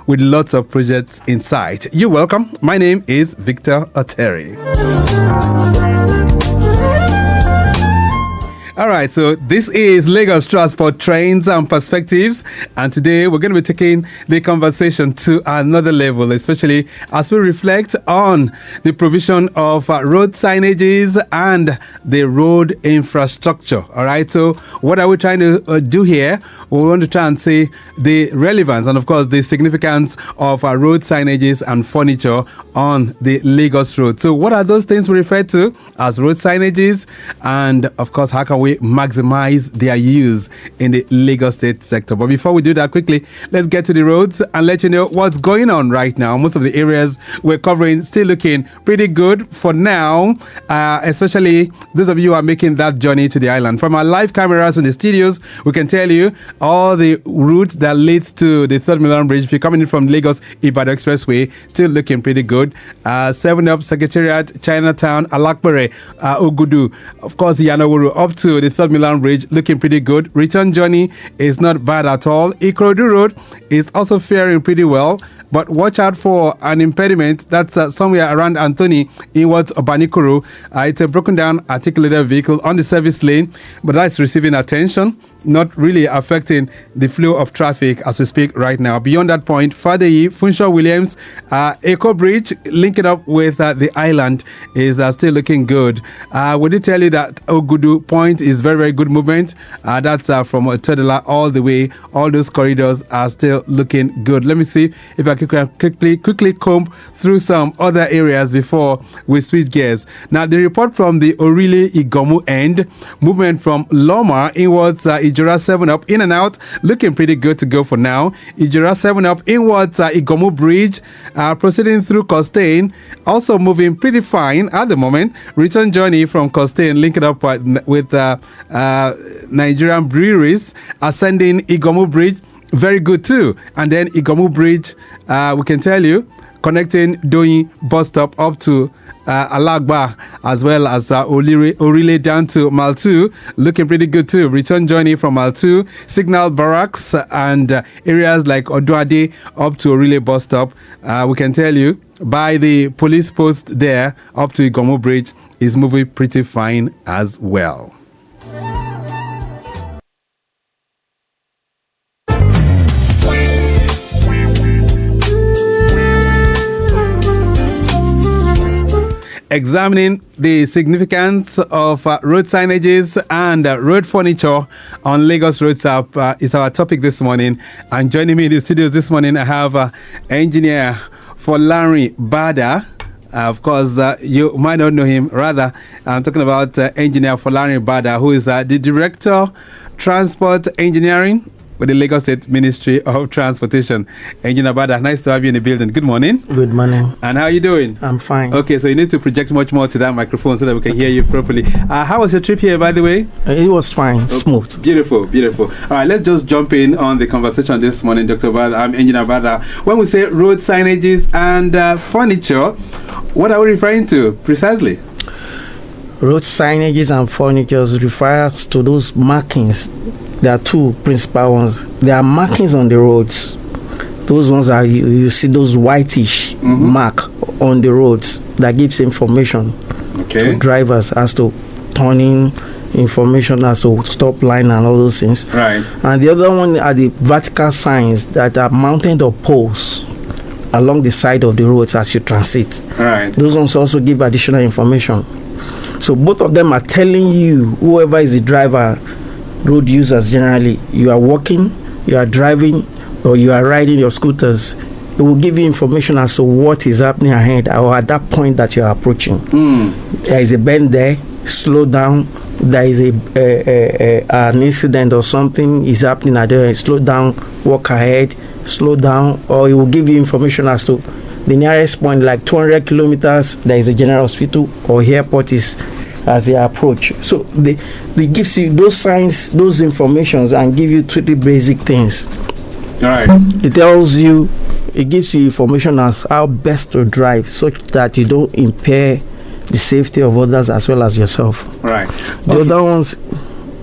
with lots of projects in sight. You're welcome. My name is Victor Oteri. All right, so this is Lagos Transport Trends and Perspectives, and today we're going to be taking the conversation to another level, especially as we reflect on the provision of road signages and the road infrastructure. All right, so what are we trying to do here? We want to try and see the relevance and, of course, the significance of road signages and furniture on the Lagos road. So what are those things we refer to as road signages? And, of course, how can we maximize their use in the Lagos State sector? But before we do that, quickly, let's get to the roads and let you know what's going on right now. Most of the areas we're covering still looking pretty good for now, especially those of you who are making that journey to the island. From our live cameras in the studios, we can tell you all the routes that leads to the Third Milan Bridge. If you're coming in from Lagos Ibadan Expressway, still looking pretty good. 7 Up, Secretariat, Chinatown, Alakpere, Ogudu, of course, Yanawuru, up to the Third Milan Bridge, looking pretty good. Return journey is not bad at all. Ikorodu Road is also faring pretty well, but watch out for an impediment that's somewhere around Anthony inwards Obanikoro. It's a broken down articulated vehicle on the service lane, but that's receiving attention, not really affecting the flow of traffic as we speak right now. Beyond that point, Fadeyi, Funshaw Williams, Eco Bridge, linking up with the island, is still looking good. We did tell you that Ogudu Point is very, very good movement. That's from Tedela all the way. All those corridors are still looking good. Let me see if I can quickly comb through some other areas before we switch gears. Now, the report from the Orile Igomu end, movement from Loma inwards Ijura 7 Up, in and out, looking pretty good to go for now. Ijura 7 Up inwards Igomu Bridge, proceeding through Costain, also moving pretty fine at the moment. Return journey from Costain, linking up with Nigerian breweries, ascending Igomu Bridge, very good too. And then Igomu Bridge, we can tell you, connecting Doyin bus stop up to Alagba, as well as Orile down to Maltu, looking pretty good too. Return journey from Maltu, Signal Barracks, and areas like Oduade up to Orile bus stop. We can tell you, by the police post there up to Igomu Bridge is moving pretty fine as well. Examining the significance of road signages and road furniture on Lagos roads is our topic this morning. And joining me in the studios this morning, I have engineer Folarin Bada. Of course, you might not know him. Rather, I'm talking about engineer Folarin Bada, who is the Director, Transport Engineering with the Lagos State Ministry of Transportation. Engineer Bada, nice to have you in the building. Good morning. Good morning. And how are you doing? I'm fine. Okay, so you need to project much more to that microphone so that we can hear you properly. How was your trip here, by the way? It was fine, smooth. Beautiful, beautiful. All right, let's just jump in on the conversation this morning, Dr. Bada. I'm Engineer Bada. When we say road signages and furniture, what are we referring to precisely? Road signages and furniture refers to those markings. There are two principal ones. There are markings on the roads. Those ones are, you see those whitish mark on the roads that gives information to drivers as to turning, information as to stop line and all those things. Right. And the other one are the vertical signs that are mounted on poles along the side of the roads as you transit. Right. Those ones also give additional information. So both of them are telling you, whoever is the driver, road users generally, you are walking, you are driving, or you are riding your scooters, it will give you information as to what is happening ahead or at that point that you are approaching. There is a bend there, slow down. There is an incident or something is happening at there, slow down, walk ahead, slow down, or it will give you information as to the nearest point, like 200 kilometers, there is a general hospital or airport is as they approach. So they gives you those signs, those informations, and give you 2 basic things. All right. It tells you, it gives you information as how best to drive such that you don't impair the safety of others as well as yourself. Right. The other ones,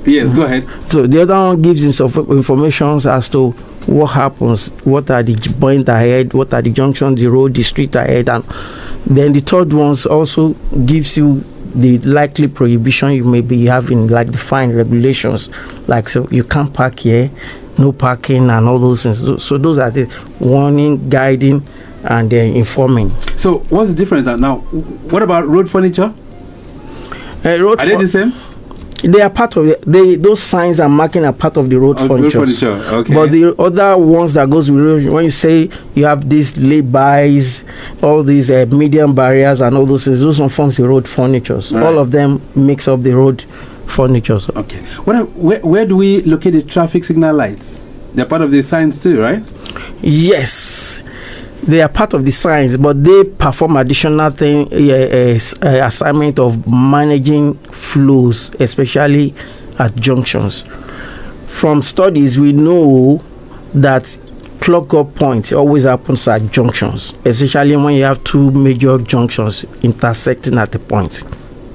Yes, go ahead. So the other one gives information as to what happens, what are the points ahead, what are the junctions, the road, the street ahead, and then the third one also gives you the likely prohibition you may be having, like the fine regulations, like so you can't park here, no parking, and all those things. So those are the warning, guiding, and informing. So what's the difference now? What about road furniture? Are they the same? They are part of those signs and marking are part of the road furniture. Okay. But the other ones that goes with road, when you say you have these lay-bys, all these medium barriers and all those things, those one forms the road furniture. Right. All of them makes up the road furniture. Okay. Where do we locate the traffic signal lights? They're part of the signs too, right? Yes. They are part of the signs, but they perform additional assignment of managing flows, especially at junctions. From studies, we know that clock up points always happens at junctions, especially when you have two major junctions intersecting at a point.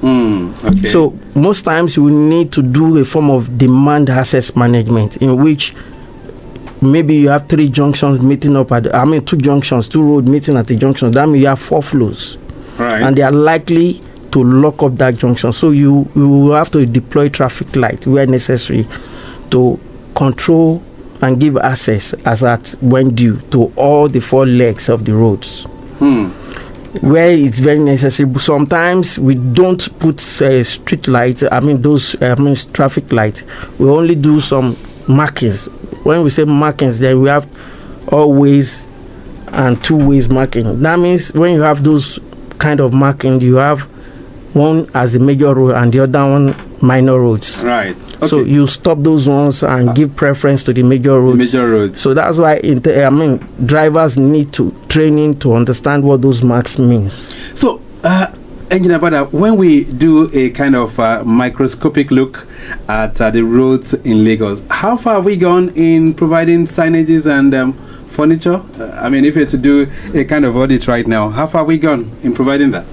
Okay. So most times we need to do a form of demand access management in which maybe you have two junctions, two roads meeting at the junction. That means you have 4 flows. Right. And they are likely to lock up that junction. So you have to deploy traffic light where necessary to control and give access as at when due to all the 4 legs of the roads. Where it's very necessary. Sometimes we don't put street lights, traffic lights. We only do some markings. When we say markings, then we have always and 2 ways marking. That means when you have those kind of marking, you have one as the major road and the other one minor roads. Right. Okay. So you stop those ones and give preference to the major roads. So that's why drivers need to training to understand what those marks mean. So Engineer Bada, when we do a kind of microscopic look at the roads in Lagos, how far have we gone in providing signages and furniture? If you're to do a kind of audit right now, how far have we gone in providing that?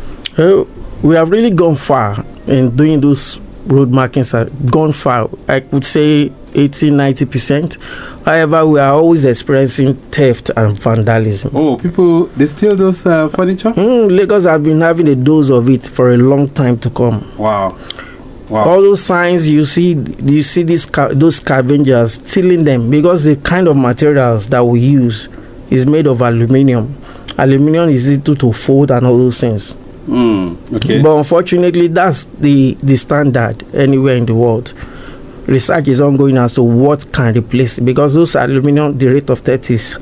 We have really gone far in doing those road markings. Gone far, I would say 80-90%. However, we are always experiencing theft and vandalism. Oh, people, they steal those furniture? Lagos have been having a dose of it for a long time to come. Wow. All those signs you see those scavengers stealing them because the kind of materials that we use is made of aluminium. Aluminium is easy to fold and all those things. Okay. But unfortunately, that's the standard anywhere in the world. Research is ongoing as to what can replace it because those aluminium, the rate of theft is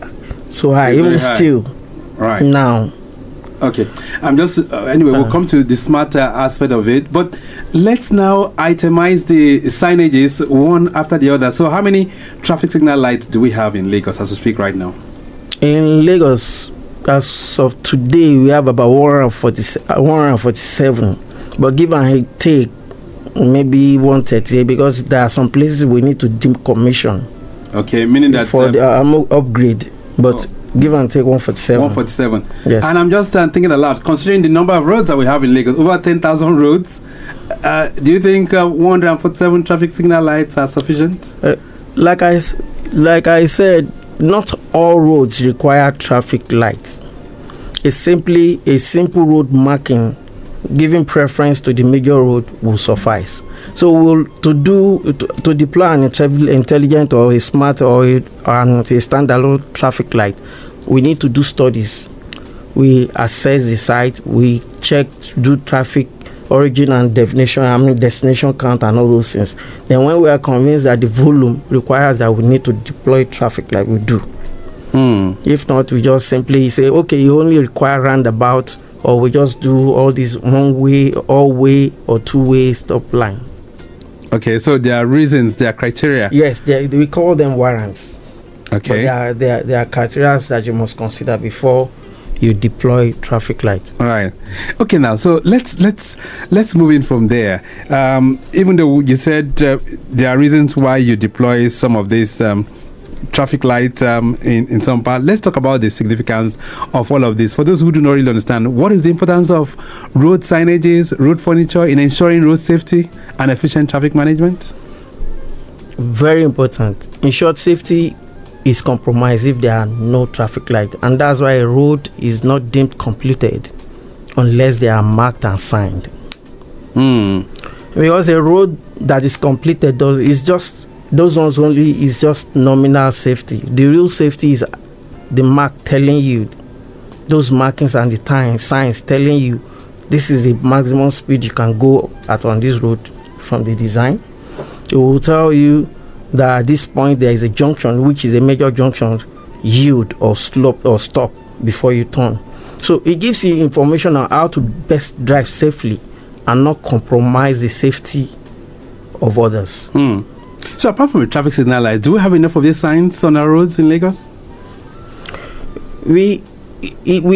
so high, even still. Right. Now. Okay. We'll come to the smarter aspect of it. But let's now itemize the signages one after the other. So how many traffic signal lights do we have in Lagos as we speak right now? In Lagos, as of today, we have about 147. But give and take, maybe 130 because there are some places we need to decommission. Okay, meaning that for the upgrade. But give and take 147. 147. Yes. And I'm just thinking aloud, considering the number of roads that we have in Lagos, over 10,000 roads, do you think 147 traffic signal lights are sufficient? Like I said, not all roads require traffic lights. It's simply a simple road marking, giving preference to the major road will suffice. So to deploy an intelligent or a smart or a standalone traffic light, we need to do studies. We assess the site, we check, do traffic origin and destination count and all those things. Then when we are convinced that the volume requires that we need to deploy traffic light, we do. If not, we just simply say, okay, you only require roundabout, or we just do all these one-way, all-way, or two-way stop line. Okay, so there are reasons, there are criteria. Yes, we call them warrants. Okay. But there are criteria that you must consider before you deploy traffic lights. All right. Okay, now so let's move in from there. Even though you said there are reasons why you deploy some of these traffic light in some part, let's talk about the significance of all of this. For those who do not really understand, what is the importance of road signages, road furniture in ensuring road safety and efficient traffic management? Very important. In short, safety is compromised if there are no traffic light, and that's why a road is not deemed completed unless they are marked and signed. Because a road that is completed is just those ones only is just nominal safety. The real safety is the mark telling you, those markings and the time signs telling you this is the maximum speed you can go at on this road from the design. It will tell you that at this point there is a junction, which is a major junction, yield or slope or stop before you turn. So it gives you information on how to best drive safely and not compromise the safety of others. So apart from the traffic signal lights, do we have enough of these signs on our roads in Lagos? We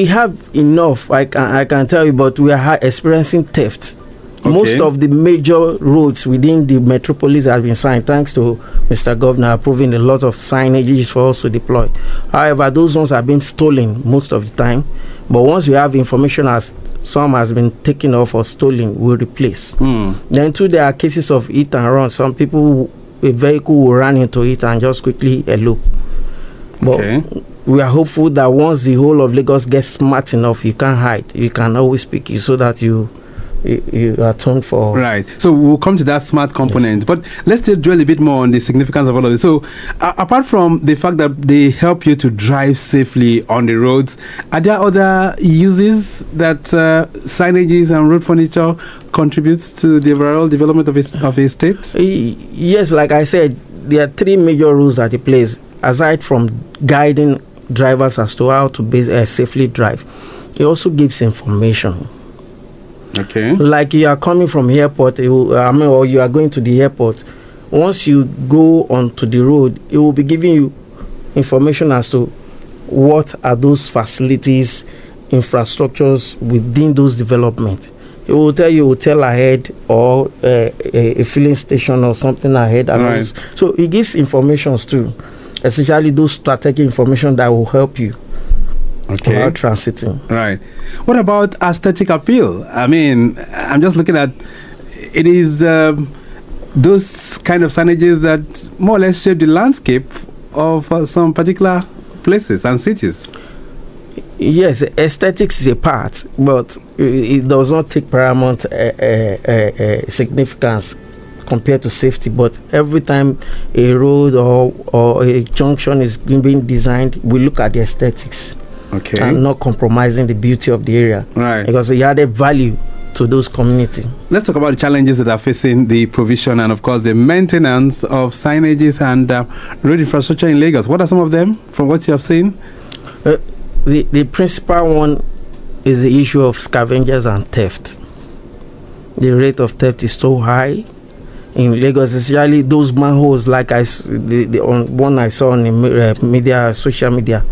have enough, I can tell you, but we are experiencing theft. Okay. Most of the major roads within the metropolis have been signed, thanks to Mr. Governor approving a lot of signages for us to deploy. However, those ones have been stolen most of the time. But once we have information as some has been taken off or stolen, we'll replace. Then too, there are cases of hit and run. Some people, a vehicle will run into it and just quickly elope. But we are hopeful that once the whole of Lagos gets smart enough, you can't hide. You can always speak so that you are turned for. Right. So we'll come to that smart component. Yes. But let's still dwell a bit more on the significance of all of this. So apart from the fact that they help you to drive safely on the roads, are there other uses that signages and road furniture contributes to the overall development of a state? Yes, like I said, there are three major roles that it plays. Aside from guiding drivers as to how to safely drive, it also gives information. Okay. Like you are coming from the airport, or you are going to the airport. Once you go onto the road, it will be giving you information as to what are those facilities, infrastructures within those developments. It will tell you hotel ahead or a filling station or something ahead. Right. So it gives informations too, essentially those strategic information that will help you. Okay. About transiting. Right. What about aesthetic appeal? I mean, I'm just looking at it is those kind of signages that more or less shape the landscape of some particular places and cities. Yes, aesthetics is a part, but it does not take paramount significance compared to safety. But every time a road or a junction is being designed, we look at the aesthetics. Okay. And not compromising the beauty of the area. Right. Because it added value to those communities. Let's talk about the challenges that are facing the provision and, of course, the maintenance of signages and road infrastructure in Lagos. What are some of them from what you have seen? The principal one is the issue of scavengers and theft. The rate of theft is so high in Lagos, especially those manholes like the one I saw on the social media.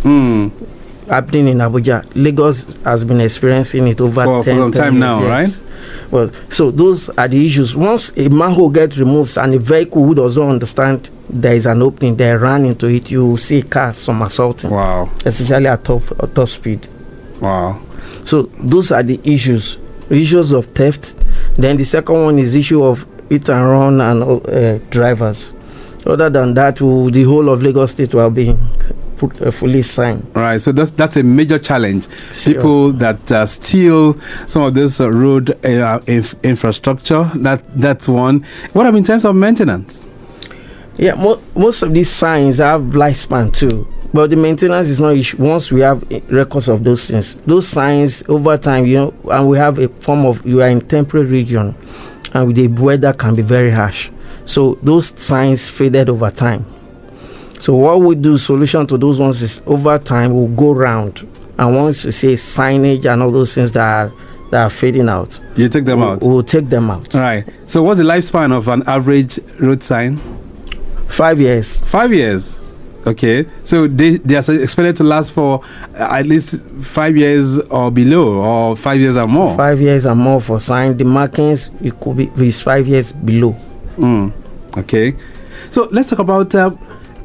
Happening in Abuja. Lagos has been experiencing it over 10 for some time now, right? Well, so those are the issues. Once a manhole gets removed and a vehicle who doesn't understand there is an opening, they run into it, you will see a car somersaulting. Wow. Especially at top speed. Wow. So those are the issues of theft. Then the second one is issue of hit and run and drivers. Other than that, the whole of Lagos State will be fully signed. Right, so that's a major challenge. People that steal some of this road infrastructure. That's one. What about in terms of maintenance? Yeah, most of these signs have lifespan too, but the maintenance is not issue. Once we have records of those things, those signs over time, and we have a form of, you are in temperate region, and the weather can be very harsh. So those signs faded over time. So what we do, solution to those ones is over time we'll go round, and once you say signage and all those things that are fading out, you take them out. We'll take them out. All right. So what's the lifespan of an average road sign? 5 years. 5 years. Okay. So they are expected to last for at least 5 years or below, or 5 years or more. 5 years or more for sign. The markings, it could be 5 years below. Okay. So let's talk about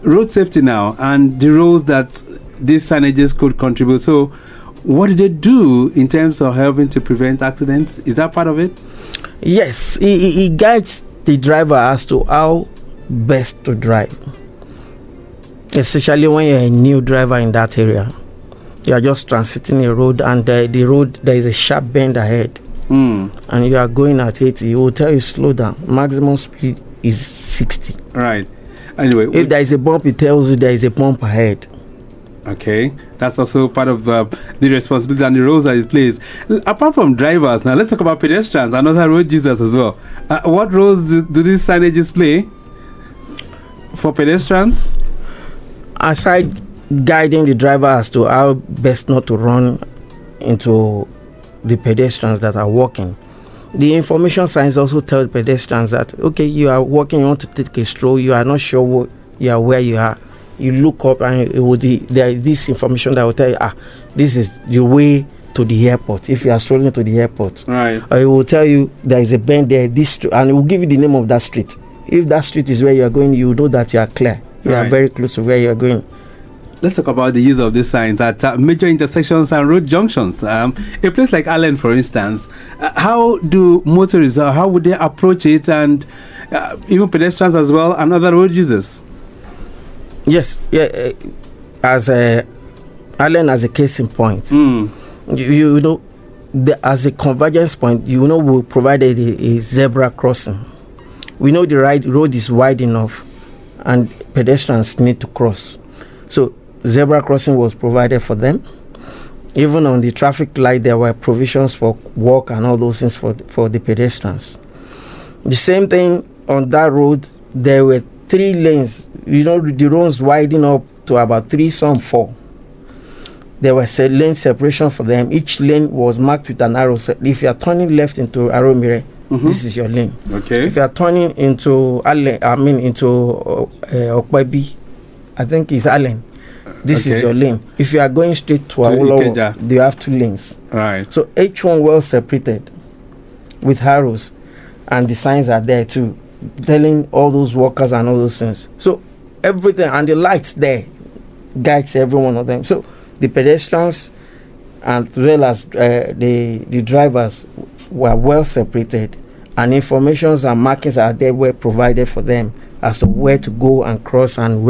road safety now and the roles that these signages could contribute. So what do they do in terms of helping to prevent accidents? Is that part of it? Yes. It guides the driver as to how best to drive, especially when you're a new driver in that area. You are just transiting a road, and the road, there is a sharp bend ahead, and you are going at 80. It will tell you slow down. Maximum speed is 60. Right. Anyway, if there is a bump, it tells you there is a bump ahead. Okay, that's also part of the responsibility and the roles that it plays. Apart from drivers, now let's talk about pedestrians and other road users as well. What roles do these signages play for pedestrians? Aside guiding the driver as to how best not to run into the pedestrians that are walking, the information signs also tell the pedestrians that, okay, you are walking, you want to take a stroll, you are not sure where you are. You look up and it will there is this information that will tell you, this is the way to the airport, if you are strolling to the airport. Right. Or it will tell you there is a bend there, and it will give you the name of that street. If that street is where you are going, you know that you are clear. You are very close to where you are going. Let's talk about the use of these signs at major intersections and road junctions. A place like Allen, for instance, how do motorists, how would they approach it, and even pedestrians as well, and other road users? Yes, as Allen as a case in point, you know, as a convergence point, we provided a zebra crossing. We know the road is wide enough, and pedestrians need to cross. So zebra crossing was provided for them. Even on the traffic light, there were provisions for walk and all those things for the pedestrians. The same thing on that road, there were 3 lanes. The roads widened up to about 3, some 4. There was a lane separation for them. Each lane was marked with an arrow. So if you are turning left into Aromire, this is your lane. Okay. If you are turning into Okwebi, I think it's Allen, this is your lane. If you are going straight to Awolowo, you have 2 lanes. Right. So each one well separated with arrows, and the signs are there too, telling all those workers and all those things. So everything, and the lights there guides every one of them. So the pedestrians as well as the drivers were well separated, and informations and markings are there were provided for them as to where to go and cross and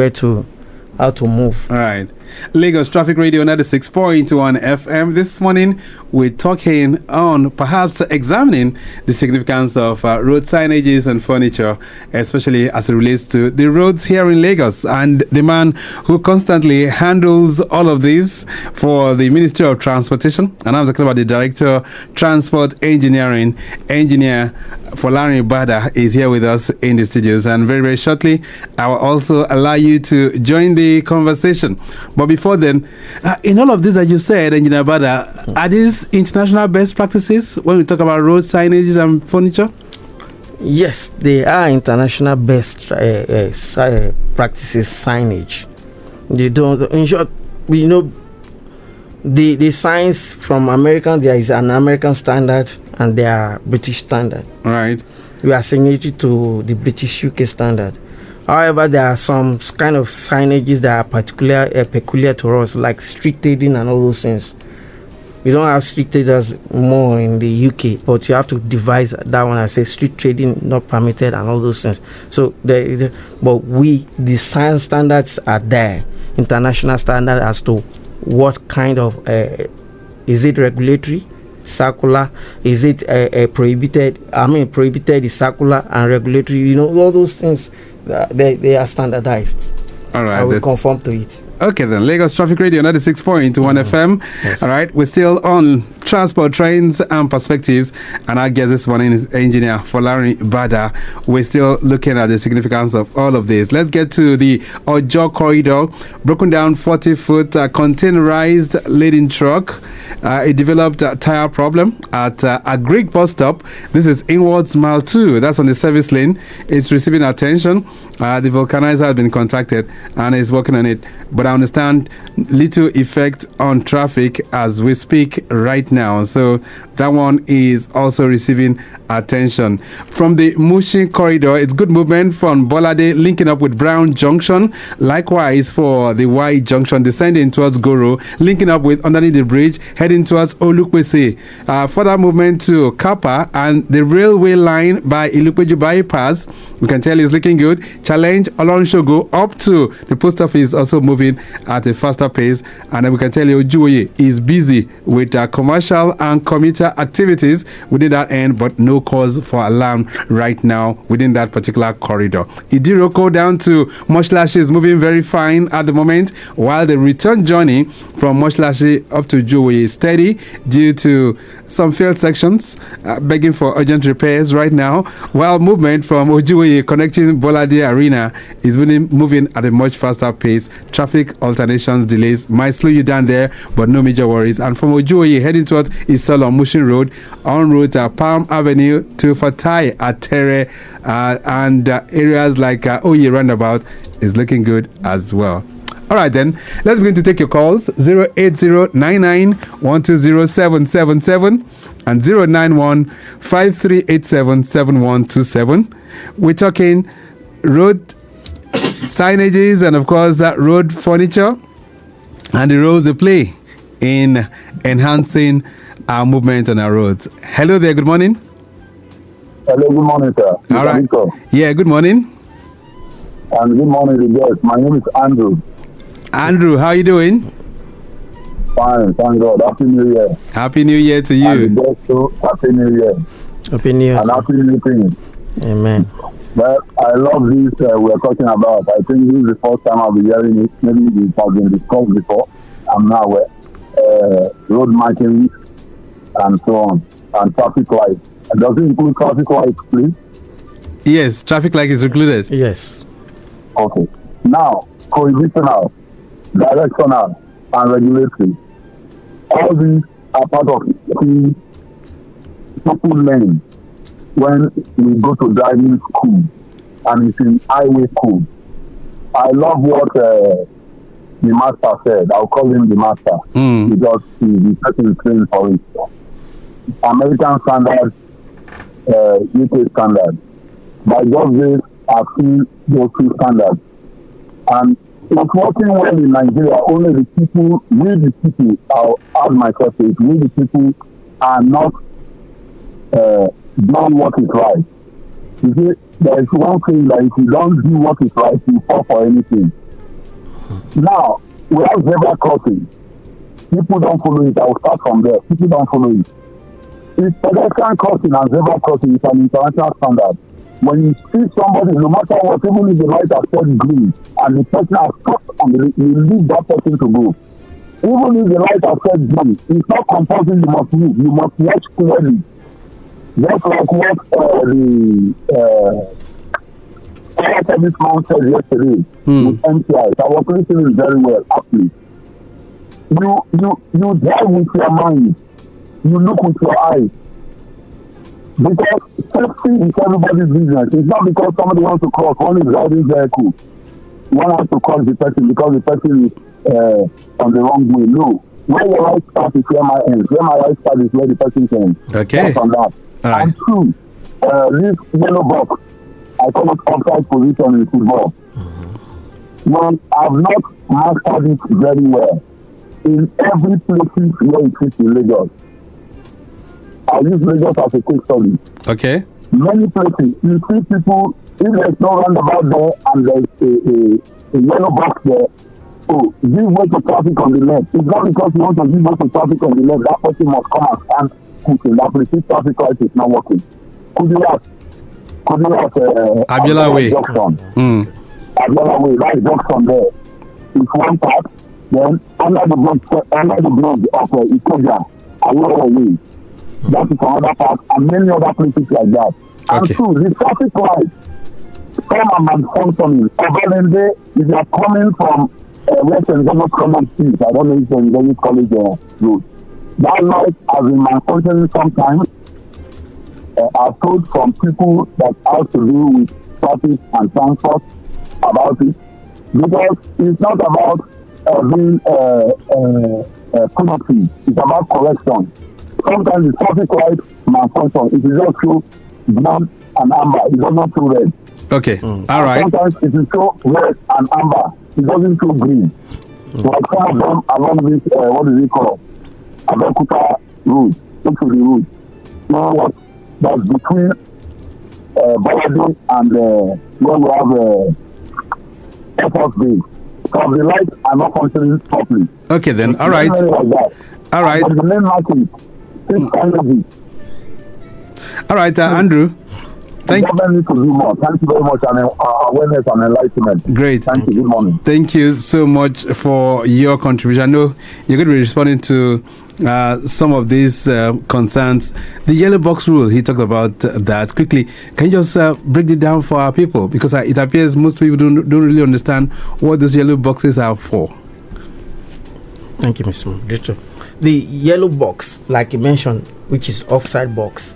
how to move. All right. Lagos Traffic Radio 96.1 FM. This morning, we're talking on perhaps examining the significance of road signages and furniture, especially as it relates to the roads here in Lagos. And the man who constantly handles all of this for the Ministry of Transportation, and I'm talking about the Director, Transport Engineering, Engineer Folarin Bada, is here with us in the studios. And very, very shortly, I will also allow you to join the conversation. But before then, in all of this that you said, Engineer Bada, are these international best practices when we talk about road signages and furniture? Yes, they are international best practices signage. They don't, in short, the signs from American, there is an American standard and there are British standard. Right. We are signatory to the British UK standard. However, there are some kind of signages that are peculiar to us, like street trading and all those things. We don't have street traders more in the UK, but you have to devise that one. I say street trading not permitted and all those things. So, the sign standards are there, international standard as to what kind of is it regulatory, circular, is it prohibited? Prohibited is circular and regulatory. All those things. They are standardized. All right. I will conform to it. Okay, then. Lagos Traffic Radio 96.1 FM. Yes. All right. We're still on transport, trains, and perspectives. And our guest this morning is Engineer Folarin Bada. We're still looking at the significance of all of this. Let's get to the Ojo corridor. Broken down 40-foot containerized laden truck. It developed a tire problem at a Greek bus stop. This is inwards mile 2. That's on the service lane. It's receiving attention. The vulcanizer has been contacted and is working on it. But but I understand little effect on traffic as we speak right now. So that one is also receiving attention. From the Mushin corridor, it's good movement from Bolade linking up with Brown Junction. Likewise for the Y Junction descending towards Goro, linking up with underneath the bridge, heading towards Olukwese. Further movement to Kappa and the railway line by Ilupeju bypass. We can tell it's looking good. Challenge Olorunshogo up to the post office also moving at a faster pace. And then we can tell you Ojuoye is busy with commercial and commuter activities within that end, but no cause for alarm right now within that particular corridor. Idiroko down to Moshlashi is moving very fine at the moment, while the return journey from Moshlashi up to Ojuoye is steady due to some failed sections begging for urgent repairs right now, while movement from Ojuoye connecting Bolade Arena is moving at a much faster pace. Traffic alternations delays might slow you down there, but no major worries. And from Ojuoye heading towards Isolo Mushin Road, en route Palm Avenue to Fatai Oteri and areas like Oye Roundabout is looking good as well. All right, then, let's begin to take your calls. 08099120777 and 09153877127. We're talking road signages and, of course, road furniture and the roles they play in enhancing our movement on our roads. Hello there, good morning. Hello, good morning, sir. All right. Yeah, good morning. And good morning to guests. My name is Andrew. Andrew, how are you doing? Fine, thank God. Happy New Year. Happy New Year to you. And the guests too, Happy New Year. Happy New Year. And Happy New Thing. Amen. Well, I love this we're talking about. I think this is the first time I'll be hearing it. Maybe it has been discussed before. I'm now aware. Road markings and so on. And traffic lights. Does it include traffic lights, please? Yes, traffic light is included. Yes. Okay. Now, prohibitional, directional, and regulatory. All these are part of the people learning when we go to driving school and it's in highway school. I love what the master said. I'll call him the master because he's the person trained for it. American standard, UK standard. By God's grace, I've seen those two standards. And it's working well in Nigeria. Only the people, I'll add myself to it, we the people are not doing what is right. You see, there is one thing that if you don't do what is right, you fall for anything. Now, we have zebra crossing. People don't follow it. I'll start from there. People don't follow it. It's pedestrian crossing and zebra crossing is an international standard. When you see somebody, no matter what, even if the light has turned green and the person has stopped on the you leave that person to go. Even if the light has turned green, it's not compulsory you must move. You must watch clearly. Just like what the fire service man said yesterday with MTI. I was listening very well, actually. You drive with your mind. You look with your eyes. Because safety is everybody's business. It's not because somebody wants to cross. One is driving vehicle. One has to cross the person because the person is on the wrong way. No. Where your right start is where my ends. Where my right start is where the person ends. Okay. On that. Right. And two, this yellow box, I call it offside position in football. Well, I've not mastered it very well. In every place where it is in Lagos. I use Lagos as a case study. Okay. Many places, you see people, if there's no roundabout there and there's a yellow box there, so give way to traffic on the left. It's not because you want to give way to traffic on the left, that person must come and stand quickly. That precise traffic light is not working. Could you ask Abiola Way. Abiola Way, that junction there. It's one part, then under the bridge of Ikoja, Abiola Way. That is another part, and many other places like that. And two, the traffic lights come and malfunctioning. Overland, if you are coming from Western Government Common Street, I don't know if you can college road. That light has been malfunctioning sometimes. I've told from people that have to do with traffic and transport about it. Because it's not about being productive. It's about correction. Sometimes the traffic light malfunction. It is just show blue and amber. It does not show red. Okay. All right. Sometimes it is show red and amber. It doesn't show green. Like some of them along this, what is it called? Abeokuta road. Look to the road. You know what? That's between Bada and where we have Air Force Base. So the lights are not functioning properly. Okay then. All right. Like all right. The main market. All right, Andrew. Thank you. Need to do more. Thank you very much and awareness and enlightenment. Great. Thank you. Good morning. Thank you so much for your contribution. I know you're going to be responding to some of these concerns. The yellow box rule, he talked about that quickly. Can you just break it down for our people? Because it appears most people don't really understand what those yellow boxes are for. Thank you, Mr. Director. The yellow box, like you mentioned, which is offside box,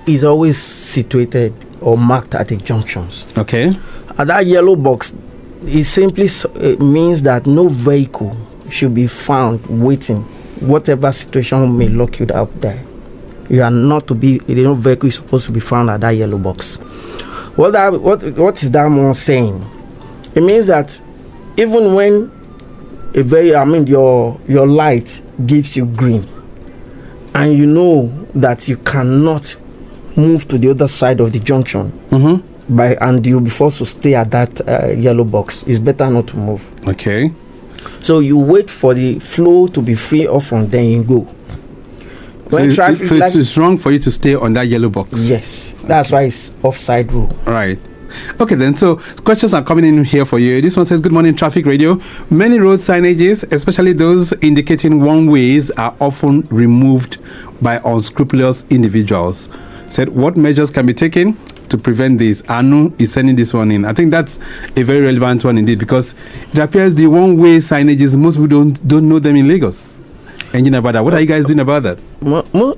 is always situated or marked at the junctions. Okay. And that yellow box, it simply means that no vehicle should be found waiting, whatever situation may lock you out there. You are not to be, no vehicle is supposed to be found at that yellow box. What is that more saying? It means that even when your light gives you green, and you know that you cannot move to the other side of the junction, and you'll be forced to stay at that yellow box, it's better not to move. Okay. So you wait for the flow to be free off, and then you go. It's wrong for you to stay on that yellow box. Yes, that's why it's offside rule. Right. Okay then, so questions are coming in here for you. This one says, good morning, Traffic Radio. Many road signages, especially those indicating one ways, are often removed by unscrupulous individuals. Said, what measures can be taken to prevent this? Anu is sending this one in. I think that's a very relevant one indeed, because it appears the one-way signages, most people don't know them in Lagos. Engineer Bada, what are you guys doing about that?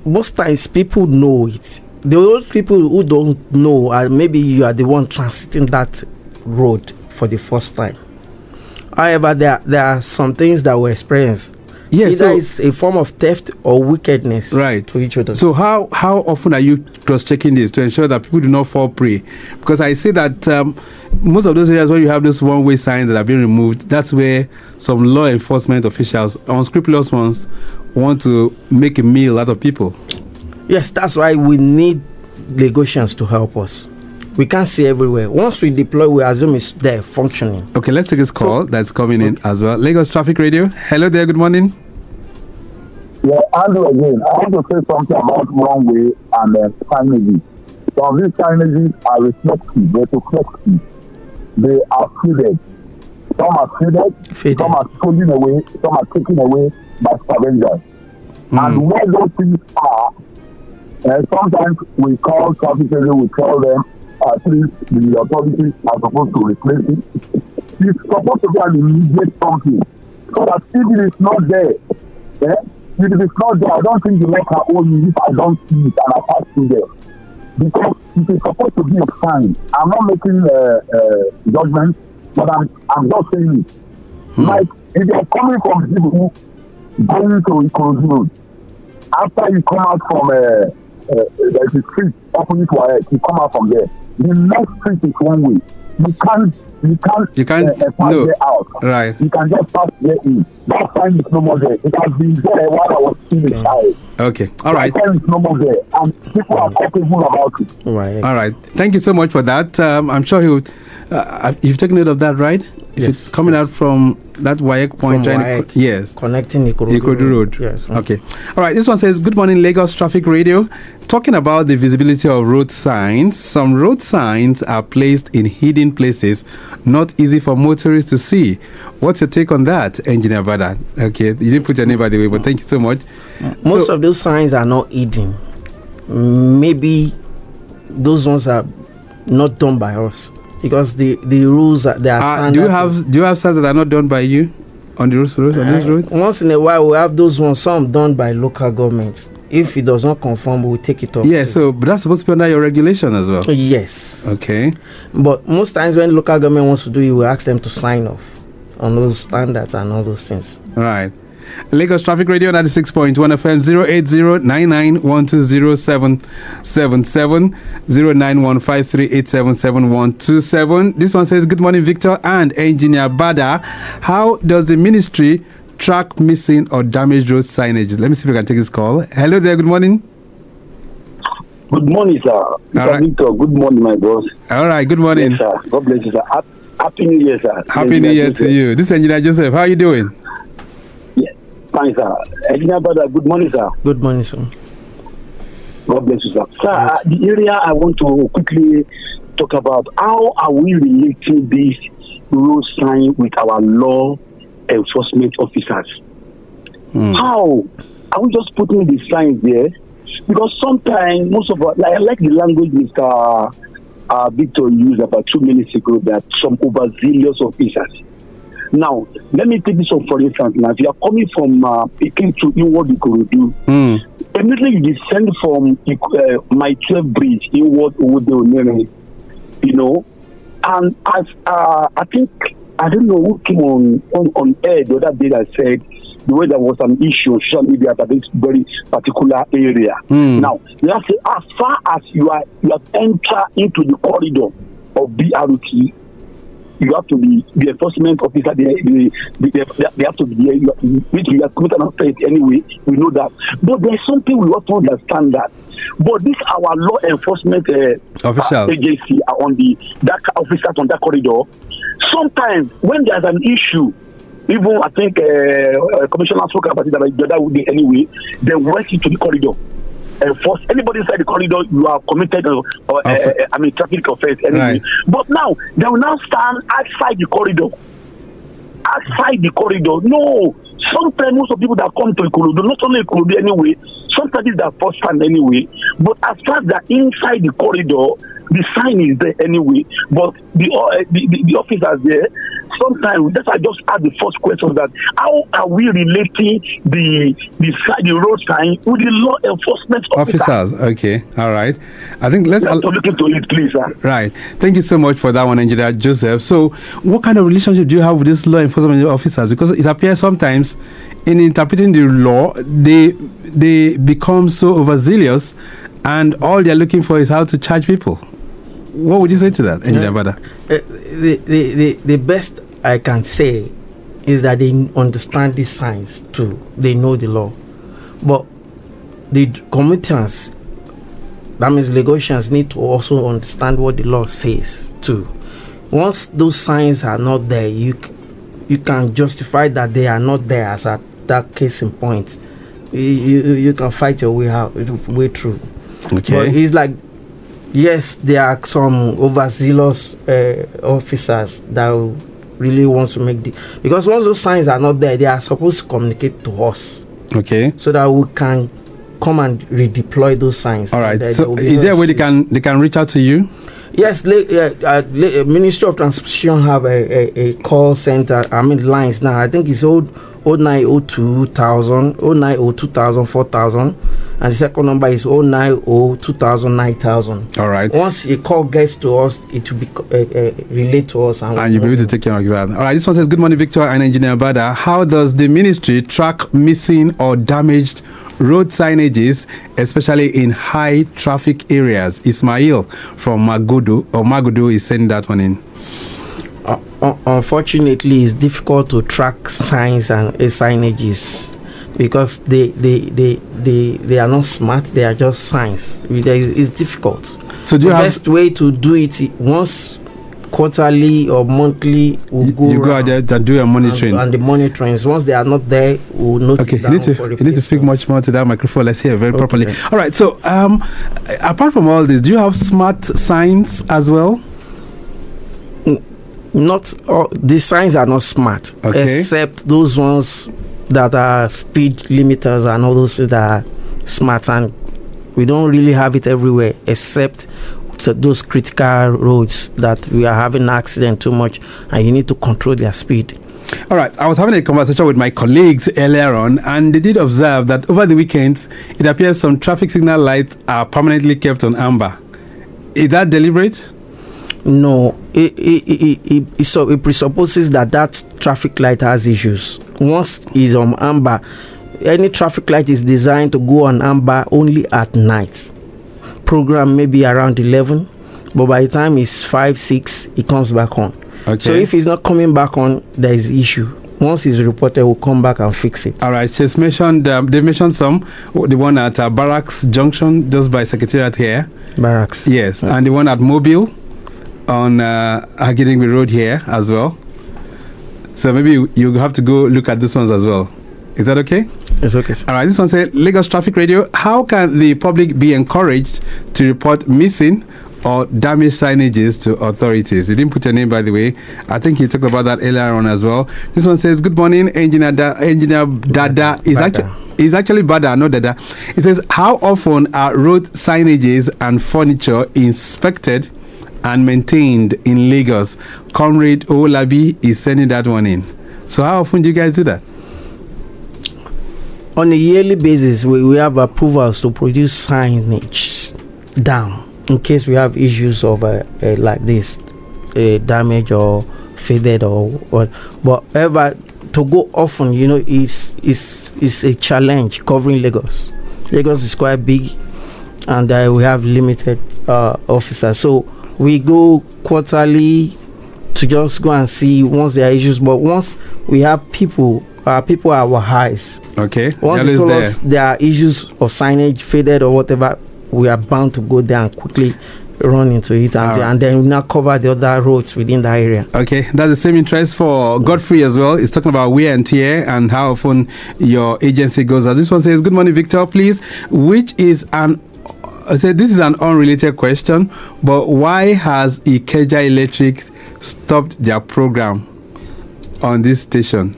Most times people know it. Those people who don't know, maybe you are the one transiting that road for the first time. However, there are some things that we experience. Yes, either it's a form of theft or wickedness, right, to each other. So how often are you cross-checking this to ensure that people do not fall prey? Because I see that most of those areas where you have those one-way signs that are being removed, that's where some law enforcement officials, unscrupulous ones, want to make a meal out of people. Yes, that's why we need Lagosians to help us. We can't see everywhere. Once we deploy, we assume it's there functioning. Okay, let's take this call that's coming in as well. Lagos Traffic Radio. Hello there, good morning. Yeah, Andrew again. I want to say something about one way and signages. Some of these signages are reflective, they're reflective. They are faded. Some are faded, some are stolen away, some are taken away by scavengers. And where those things are, sometimes we call traffic radio, we tell them, please, the authorities are supposed to replace it. It's supposed to be an immediate something. So that if it is not there, if it is not there, I don't think the law can hold me if I don't see it and I pass through there. Because it is supposed to be a sign. I'm not making judgment, but I'm just saying it. Like, if you're coming from people going to Ikorodu Road, after you come out from there's a street opposite to our you come out from there. The next street is one way. You can't pass no. there out. Right. You can just pass there in. That sign is no more there. It has been there while I was still a child. Okay. All right. That sign is no more there, and people are capable about it. Right. All right. Thank you so much for that. I'm sure you've taken note of that, right? If yes, it's coming out from that Wayek point, yes, connecting Ikorodu Road. Yes. Okay. All right. This one says, "Good morning, Lagos Traffic Radio. Talking about the visibility of road signs. Some road signs are placed in hidden places, not easy for motorists to see. What's your take on that, Engineer Bada?" Okay. You didn't put your name by the way, but thank you so much. Most of those signs are not hidden. Maybe those ones are not done by us. Because the rules are there. Do you have signs that are not done by you on the roads on these roads? Once in a while we have those ones, some done by local government. If it does not conform, we will take it off. Yeah, but that's supposed to be under your regulation as well. Yes. Okay. But most times when local government wants to do it, we ask them to sign off. on those standards and all those things. Right. Lagos Traffic Radio 96.1 FM 08099120777 09153877127. This one says, good morning, Victor and Engineer Bada. How does the ministry track missing or damaged road signages? Let me see if I can take this call. Hello there, good morning. Good morning, sir. Right. Victor, good morning, my boss. All right, good morning. Yes, sir. God bless you, sir. Happy New Year, sir. Happy New Year to you. This is Engineer Joseph. How are you doing? Yeah, fine, sir. Engineer Bada, good morning, sir. Good morning, sir. God bless you, sir. Sir, the area I want to quickly talk about, how are we relating this road sign with our law enforcement officers? How? Are we just putting the signs there? Because sometimes, most of us, I like the language Mr. Victor used about 2 minutes ago, that some overzealous officers. Now, let me take this up for instance. Now, if you are coming from Peking to inward Ikorodu, immediately you descend from my 12 bridge inward Owode, you know, and as I think, I don't know who came on air the other day that said the way there was an issue on social media about this very particular area. Now, you have to, as far as you have entered into the corridor of BRT, you have to be the enforcement officer. They have to be there. Which we have committed an offense anyway. We know that, but there's something we have to understand that. But this our law enforcement officials agency are on that officers on that corridor. Sometimes when there's an issue, even I think Commissioner spoke about it the other day anyway, they went into the corridor. Force anybody inside the corridor, you are committed traffic offense anyway. Right. But now they will now stand outside the corridor. Outside the corridor. No. Sometimes most of people that come to Ikorodu, not only Ikorodu anyway, sometimes it's their first time anyway. But as far as they're inside the corridor, the sign is there anyway. But the officers there, sometimes that's I just asked the first question, that how are we relating the road sign with the law enforcement officers? Okay, all right. I think let's look into it, please, sir. Right. Thank you so much for that one, Engineer Joseph. So, what kind of relationship do you have with these law enforcement officers? Because it appears sometimes in interpreting the law, they become so overzealous, and all they're looking for is how to charge people. What would you say to that, Engineer Bada? The best I can say is that they understand these signs too. They know the law. But the committants, that means Lagosians, need to also understand what the law says too. Once those signs are not there, you can justify that they are not there as at that case in point. You can fight your way through. Okay. But it's like, yes, there are some overzealous officers that really want to make because once those signs are not there, they are supposed to communicate to us. Okay. So that we can come and redeploy those signs. All right. So is there a way they can reach out to you? Yes, Ministry of Transportation have a call center. I mean lines now. I think it's 0902,000, 0902,000, 4,000, and the second number is 0902,000, 9,000. All right. Once a call gets to us, it will be relayed to us, and you'll be able to take care of that. All right. This one says, "Good morning, Victor and Engineer Bada. How does the ministry track missing or damaged road signages, especially in high traffic areas?" Ismail from Magudu is sending that one in. Unfortunately, it's difficult to track signs and signages because they are not smart. They are just signs. It's difficult. So the best way to do it once quarterly or monthly, we'll go out there and do your monitoring. And the monitoring, once they are not there, we'll note it down. You need to speak much more to that microphone. Let's hear very properly. All right. So, apart from all this, do you have smart signs as well? Not all the signs are not smart, except those ones that are speed limiters and all those that are smart, and we don't really have it everywhere except those critical roads that we are having accident too much and you need to control their speed. All right, I was having a conversation with my colleagues earlier on, and they did observe that over the weekends it appears some traffic signal lights are permanently kept on amber. Is that deliberate? No, it presupposes that traffic light has issues. Once it's on amber, any traffic light is designed to go on amber only at night. Program maybe around 11, but by the time it's 5, 6, it comes back on. Okay. So if it's not coming back on, there is issue. Once it's reported, we'll come back and fix it. All right. She's mentioned. They mentioned the one at Barracks Junction, just by Secretariat here. Barracks. Yes, and the one at Mobile on Agidingbi Road here as well. So maybe you have to go look at these ones as well. Is that okay? It's okay, sir. All right. This one says, Lagos Traffic Radio. How can the public be encouraged to report missing or damaged signages to authorities? You didn't put your name, by the way. I think you talked about that earlier on as well. This one says, good morning, Engineer Dada. Is actually Bada, not Dada. It says, how often are road signages and furniture inspected and maintained in Lagos? Comrade Olabi is sending that one in. So how often do you guys do that? On a yearly basis, we have approvals to produce signage down in case we have issues of like this, damage or faded or what. But ever to go often, is a challenge covering Lagos. Lagos is quite big, and we have limited officers. So we go quarterly to just go and see once there are issues. But once we have people are our highs. Okay. Once they told us there are issues of signage, faded or whatever, we are bound to go there and quickly run into it, and then we now cover the other roads within the area. Okay, that's the same interest for Godfrey as well. It's talking about wear and tear and how often your agency goes. This one says, good morning, Victor, please. This is an unrelated question, but why has Ikeja Electric stopped their program on this station?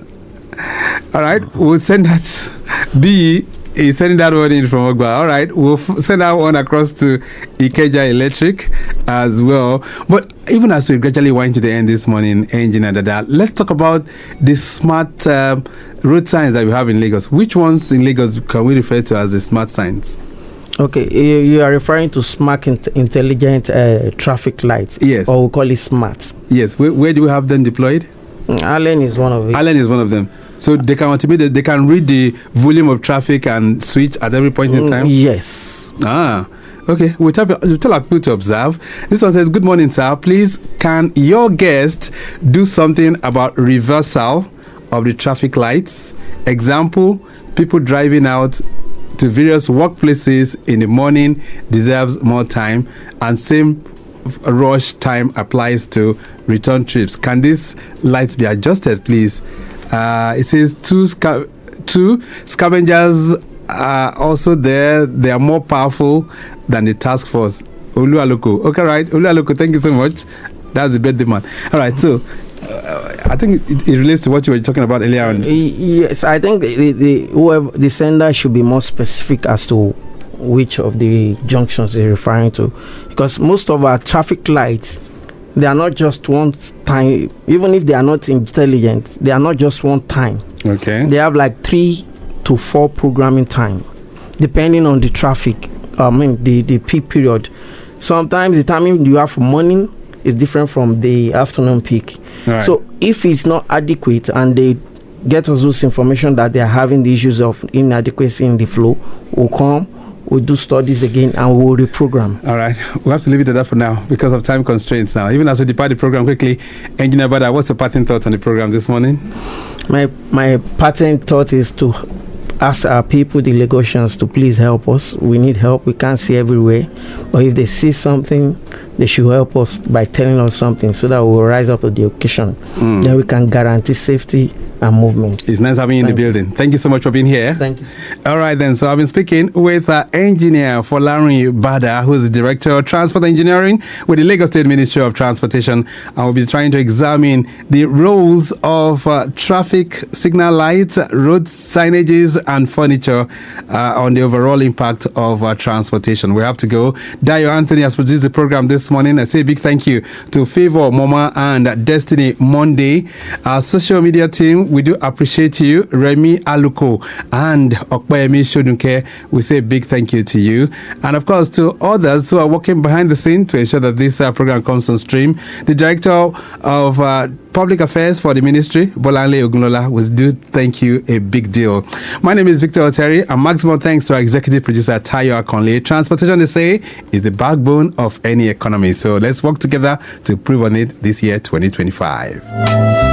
All right, we'll send that. B is sending that one in from Ogba. All right, we'll send that one across to Ikeja Electric as well. But even as we gradually wind to the end this morning, Engineer Dada, let's talk about the smart road signs that we have in Lagos. Which ones in Lagos can we refer to as the smart signs? Okay, you are referring to smart intelligent traffic lights. Yes. Or we call it smart. Yes. Where do we have them deployed? Allen is one of it. Allen is one of them. So they can automate, they can read the volume of traffic and switch at every point in time? Yes. Okay. We'll tell our people to observe. This one says, good morning, sir. Please, can your guest do something about reversal of the traffic lights? Example, people driving out to various workplaces in the morning deserves more time, and same rush time applies to return trips. Can these lights be adjusted, please? It says two scavengers are also there. They are more powerful than the task force. Olualoko. Okay, right. Olualoko, thank you so much. That's the birthday man. All right, so I think it relates to what you were talking about earlier on. Yes, I think whoever the sender should be more specific as to which of the junctions they're referring to, because most of our traffic lights, they are not just one time. Even if they are not intelligent, they are not just one time. Okay. They have like 3 to 4 programming time, depending on the traffic. The peak period. Sometimes the timing you have for morning is different from the afternoon peak. Right. So if it's not adequate and they get us this information that they are having the issues of inadequacy in the flow, we'll come. We'll do studies again and we'll reprogram. All right. We'll have to leave it at that for now because of time constraints now. Even as we depart the program quickly, Engineer Bada, what's your parting thoughts on the program this morning? My parting thought is to ask our people, the Lagosians, to please help us. We need help. We can't see everywhere. But if they see something, they should help us by telling us something so that we'll rise up to the occasion. Then we can guarantee safety and movement. It's nice having you in the building. Thank you so much for being here. Thank you. All right, then. So I've been speaking with Engineer Folarin Bada, who's the Director of Transport Engineering with the Lagos State Ministry of Transportation. And we'll be trying to examine the roles of traffic signal lights, road signages, and furniture on the overall impact of transportation. We have to go. Dayo Anthony has produced the program this this morning. I say a big thank you to Favor, Mama, and Destiny Monday. Our social media team, we do appreciate you. Remy Aluko and Okpayemi Shodunke, we say a big thank you to you. And of course, to others who are working behind the scene to ensure that this program comes on stream. The Director of Public Affairs for the Ministry, Bolanle Ogunlola, we do thank you a big deal. My name is Victor Oteri, and maximum thanks to our executive producer, Tayo Akonle. Transportation, they say, is the backbone of any economy. So let's work together to improve on it this year, 2025.